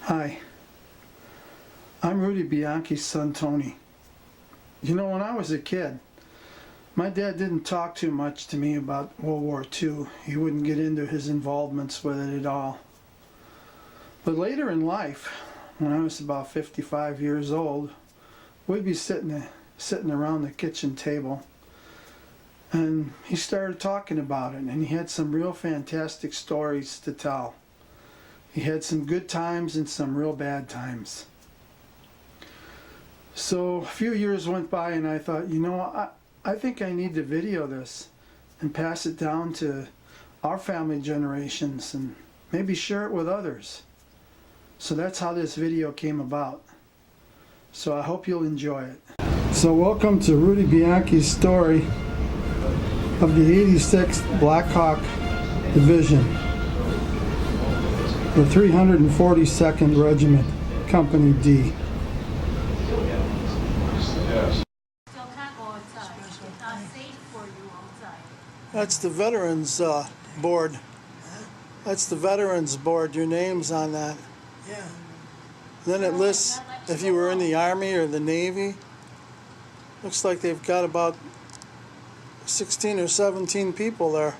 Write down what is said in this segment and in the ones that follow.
Hi, I'm Rudy Bianchi's son Tony. You know, when I was a kid, my dad didn't talk too much to me about World War II. He wouldn't get into his involvements with it at all. But later in life, when I was about 55 years old, we'd be sitting around the kitchen table, and he started talking about it, and he had some real fantastic stories to tell. He had some good times and some real bad times. So a few years went by and I thought, you know, I think I need to video this and pass it down to our family generations and maybe share it with others. So that's how this video came about. So I hope you'll enjoy it. So welcome to Rudy Bianchi's story of the 86th Black Hawk Division, the 342nd Regiment, Company D. That's the Veterans Board. That's the Veterans Board. Your name's on that. Yeah. Then it lists if you were in the Army or the Navy. Looks like they've got about 16 or 17 people there.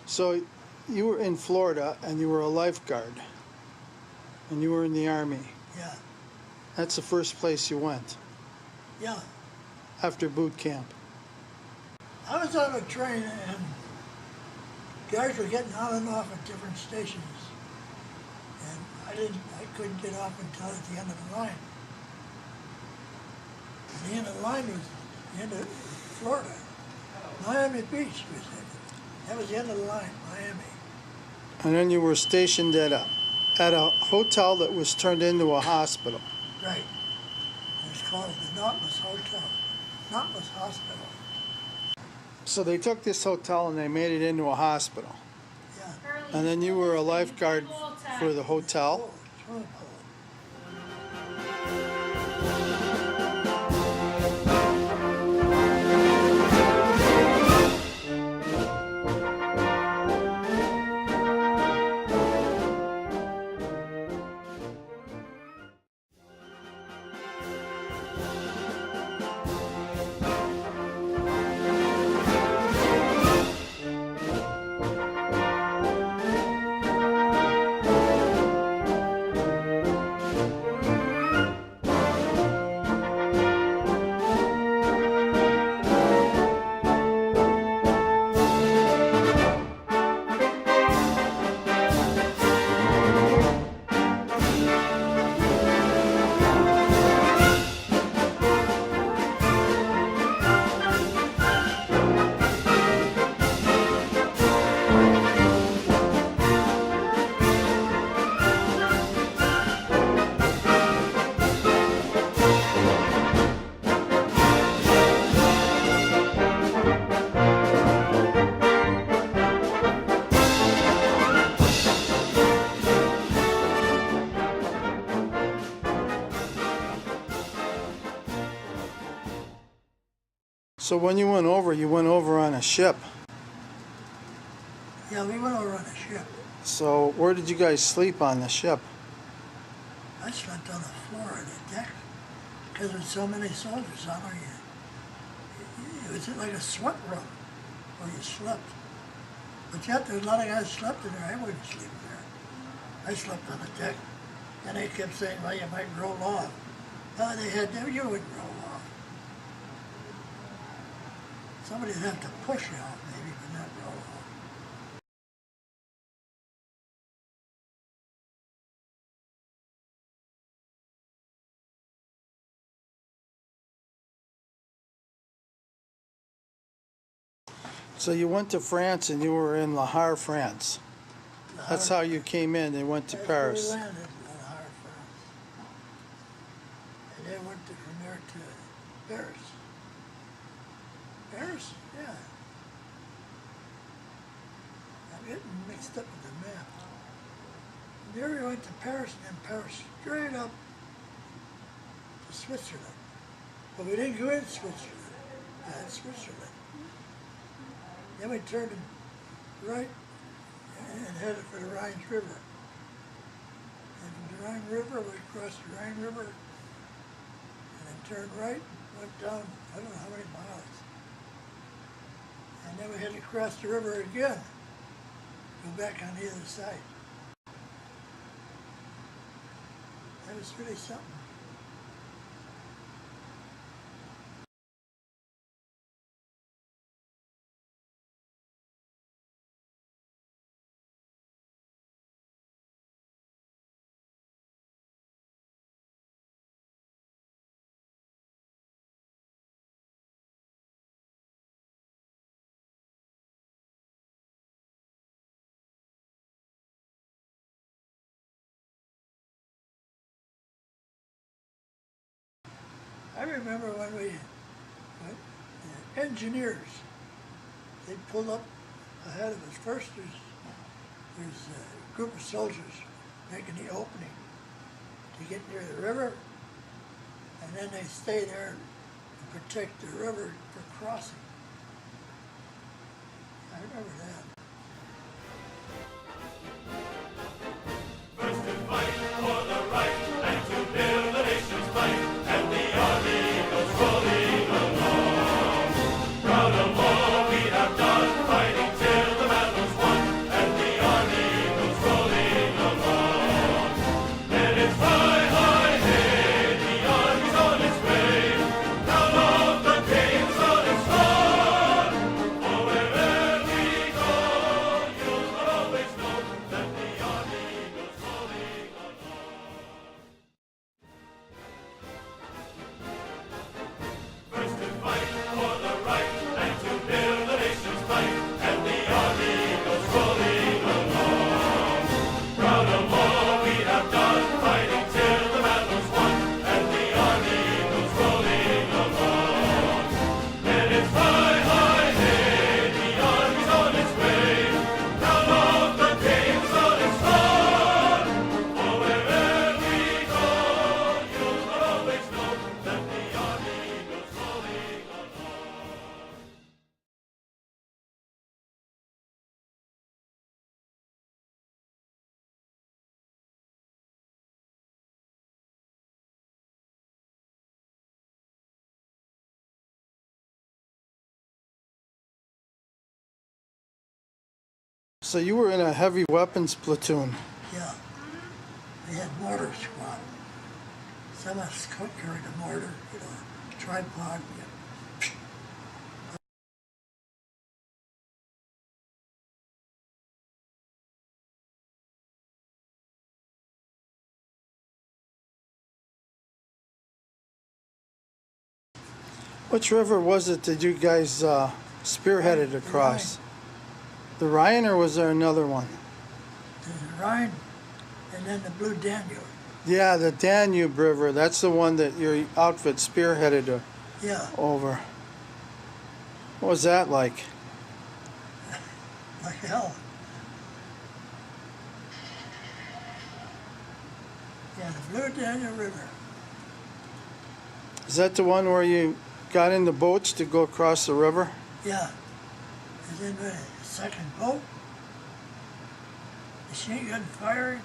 So you were in Florida and you were a lifeguard and you were in the Army. Yeah. That's the first place you went Yeah. after boot camp. I was on a train and guys were getting on and off at different stations. And I couldn't get off until at the end of the line. And the end of the line was the end of Florida. Miami Beach was it. That was the end of the line, Miami. And then you were stationed at a hotel that was turned into a hospital. Right. It was called the Nautilus Hotel. Nautilus Hospital. So they took this hotel and they made it into a hospital. Yeah. And then you were a lifeguard for the hotel. Oh, swimming pool. So when you went over on a ship. Yeah, we went over on a ship. So where did you guys sleep on the ship? I slept on the floor of the deck because there's so many soldiers on there. It was like a sweat room where you slept. But yet there's a lot of guys slept in there. I wouldn't sleep there. I slept on the deck. And they kept saying, well, you might roll off. They had, you wouldn't roll off. Somebody'd have to push you off maybe, but not roll off. So you went to France and you were in Le Havre, France. That's how you came in. They went to Paris. We landed in Le Havre, France. And then went from there to Paris. Paris? Yeah. I'm getting mixed up with the map. And there we went to Paris, and then Paris straight up to Switzerland. But we didn't go in Switzerland. Yeah, Switzerland. Then we turned right and headed for the Rhine River. And from the Rhine River, we crossed the Rhine River and then turned right and went down, I don't know how many miles. And then we had to cross the river again, go back on the other side. That was really something. I remember when the engineers, they pulled up ahead of us. First there's a group of soldiers making the opening to get near the river, and then they stay there and protect the river for crossing. I remember that. First to fight for the right and to build the nation's might, and the army goes rolling along. Proud of all we have done, fighting till the battle's won, and the army goes rolling along. And it's high, high, hey, the army's on its way. Down off the games on its run. For wherever we go, you'll always know that the army goes rolling along. First to fight for the right and to build the nation's might, and the army goes rolling along. Proud of all we have done, fighting till the battle's won, and the army goes rolling along. And it's high, high, hey, the army's on its way. Down off the games on its run. For wherever we go, you'll always know that the army goes rolling along. So you were in a heavy weapons platoon. Yeah. We had mortar squad. Some of us carried a mortar, tripod. Which river was it that you guys spearheaded across? The Rhine, or was there another one? The Rhine, and then the Blue Danube. Yeah, the Danube River. That's the one that your outfit spearheaded Yeah, over. What was that like? like hell. Yeah, the Blue Danube River. Is that the one where you got in the boats to go across the river? Yeah. And then the second boat, machine gun firing,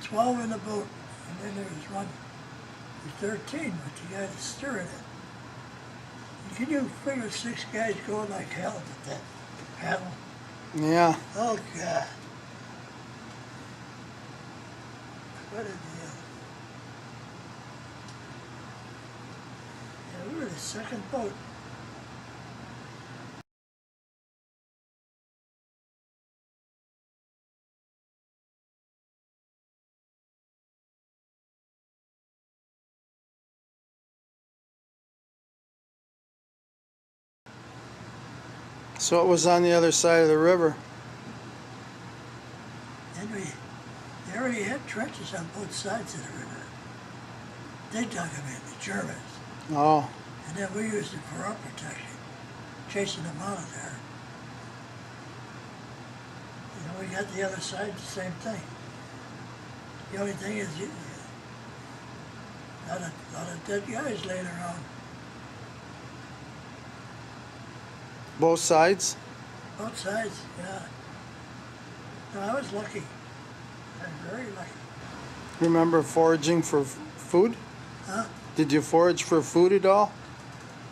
12 in the boat, and then there was one, the 13 with the guy that's steering it. Can you figure 6 guys going like hell with that paddle? Yeah. Oh, God. What a deal. Yeah, we were the second boat. So it was on the other side of the river. And they already had trenches on both sides of the river. They dug them in, the Germans. Oh, And then we used it for our protection, chasing them out of there. You know, we got the other side, the same thing. The only thing is, a lot of dead guys laying around. both sides? Both sides, yeah. No, I was lucky. I'm very lucky. Remember foraging for food? Huh? Did you forage for food at all?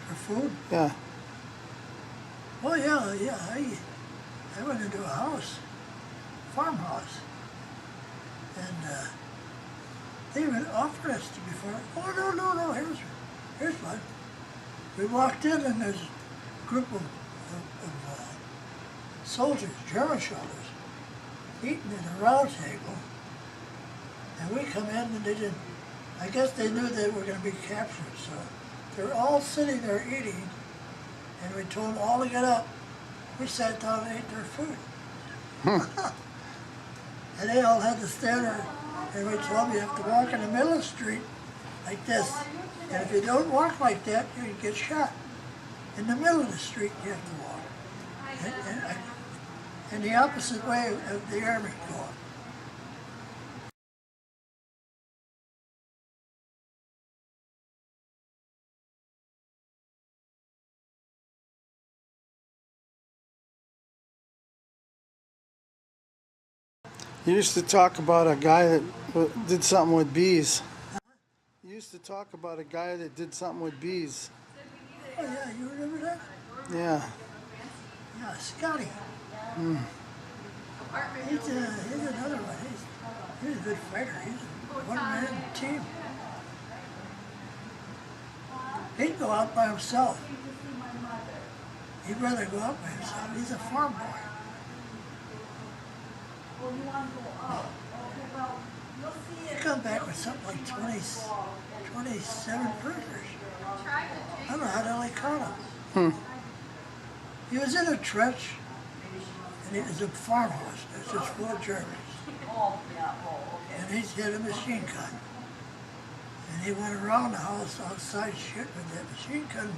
For food? Yeah. Oh, yeah. I went into a house, farmhouse, and they even offered us to be farm. Oh, no, here's one. We walked in and there's a group of soldiers, German soldiers, eating at a round table. And we come in and they didn't, I guess they knew they were going to be captured, so they're all sitting there eating, and we told them all to get up. We sat down and ate their food. And they all had to stand there, and we told them you have to walk in the middle of the street like this. And if you don't walk like that, you get shot. In the middle of the street, you have to walk. And the opposite way of the army going. You used to talk about a guy that did something with bees. You used to talk about a guy that did something with bees. Oh yeah, you remember that? Yeah. Yeah, Scotty. He's another one. He's a good fighter. He's a one-man team. He'd go out by himself. He'd rather go out by himself. He's a farm boy. He come back with something like 27 burgers. I don't know how the hell he caught him. He was in a trench, and it was a farmhouse. It was just full of Germans. And he had a machine gun. And he went around the house outside shooting with that machine gun.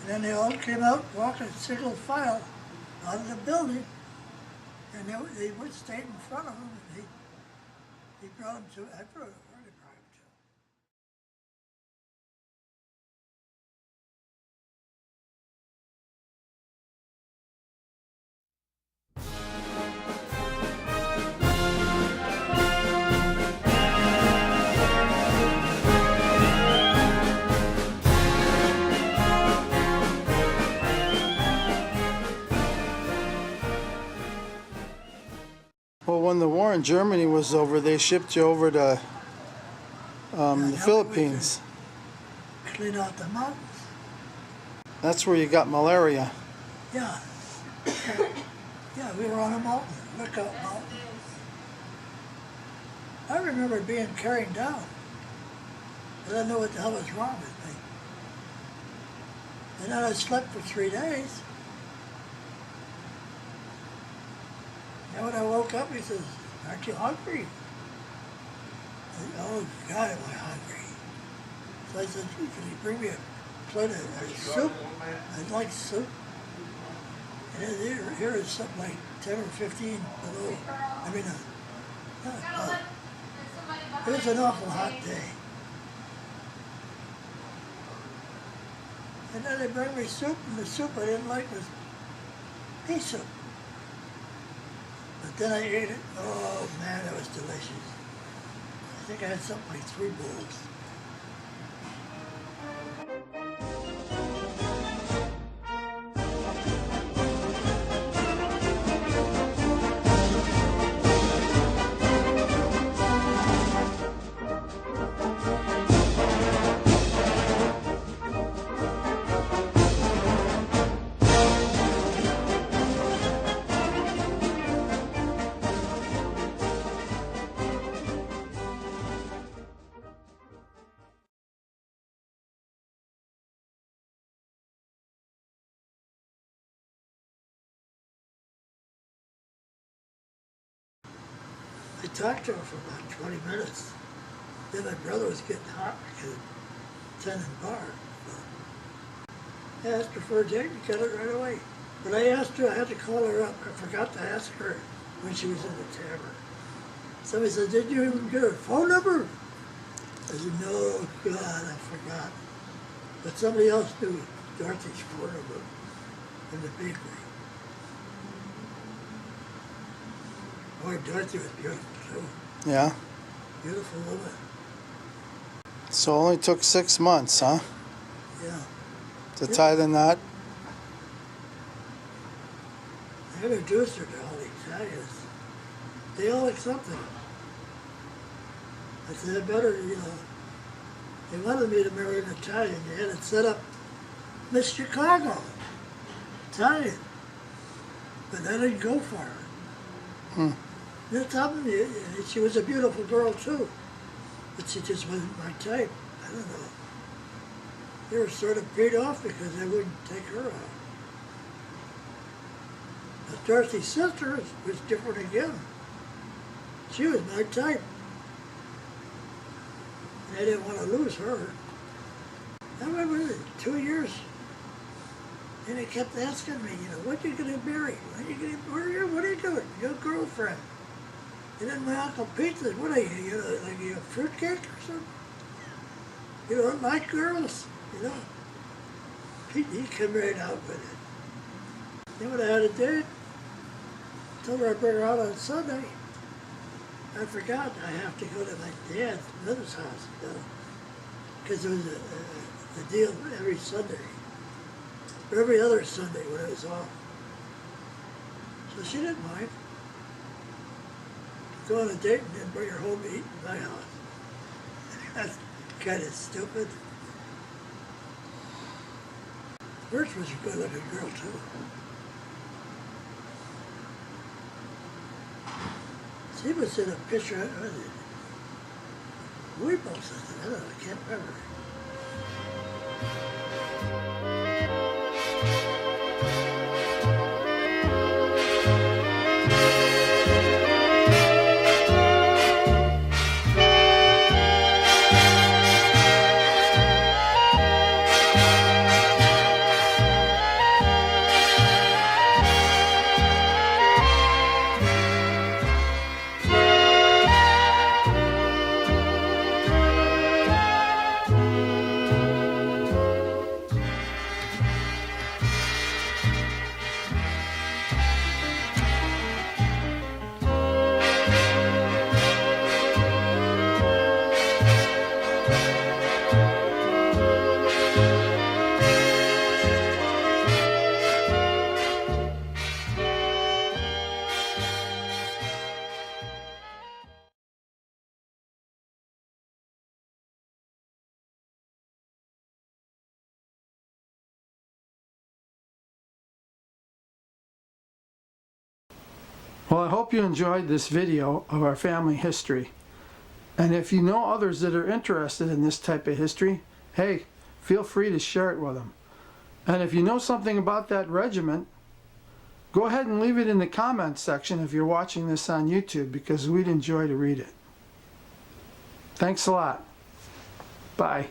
And then they all came out walking single file out of the building. And they would stay in front of him. And he brought him to, I brought him to. Well, when the war in Germany was over, they shipped you over to the Philippines. Clean out the mountains. That's where you got malaria. Yeah. Yeah, we were on a mountain, Lookout Mountain. I remember being carried down. I didn't know what the hell was wrong with me. And then I slept for 3 days. And when I woke up, he says, "Aren't you hungry?" I said, "Oh, God, am I hungry." So I said, "Can you bring me a plate of soup? I'd like soup." And here is something like 10 or 15 below. I mean, it was an awful hot day. And then they bring me soup, and the soup I didn't like was pea soup. But then I ate it. Oh man, it was delicious. I think I had something like 3 bowls. talk to her for about 20 minutes. Then my brother was getting hot because attending bar. I asked her for a date and got it right away. But I asked her, I had to call her up. I forgot to ask her when she was in the tavern. Somebody said, did you even get her phone number? I said, no, God, I forgot. But somebody else knew Dorothy's phone number in the bakery. Boy, Dorothy was beautiful too. Yeah. Beautiful woman. So only took 6 months, huh? Yeah. To tie the knot? I introduced her to all the Italians. They all accepted her. I said, I better, they wanted me to marry an Italian. They had it set up Miss Chicago, Italian. But I didn't go for her. Hmm. They're telling me she was a beautiful girl too, but she just wasn't my type. I don't know. They were sort of paid off because I wouldn't take her out. But Dorothy's sister was different again. She was my type. And I didn't want to lose her. I remember 2 years. And they kept asking me, when are you going to marry? When are you going to, what are you doing? Your girlfriend. And then my Uncle Pete said, what are you, like you a fruitcake or something? You don't like girls, Pete, he came right out with it. Then when I had a date, told her I'd bring her out on Sunday. I forgot I have to go to my dad's mother's house, because there was a deal every Sunday, or every other Sunday when it was off. So she didn't mind. Go on a date and then bring her home to eat in my house. That's kind of stupid. Birch was a good-looking girl, too. She was in a picture, we both said, I don't know, I can't remember. Well, I hope you enjoyed this video of our family history. And if you know others that are interested in this type of history, hey, feel free to share it with them. And if you know something about that regiment, go ahead and leave it in the comments section if you're watching this on YouTube, because we'd enjoy to read it. Thanks a lot. Bye.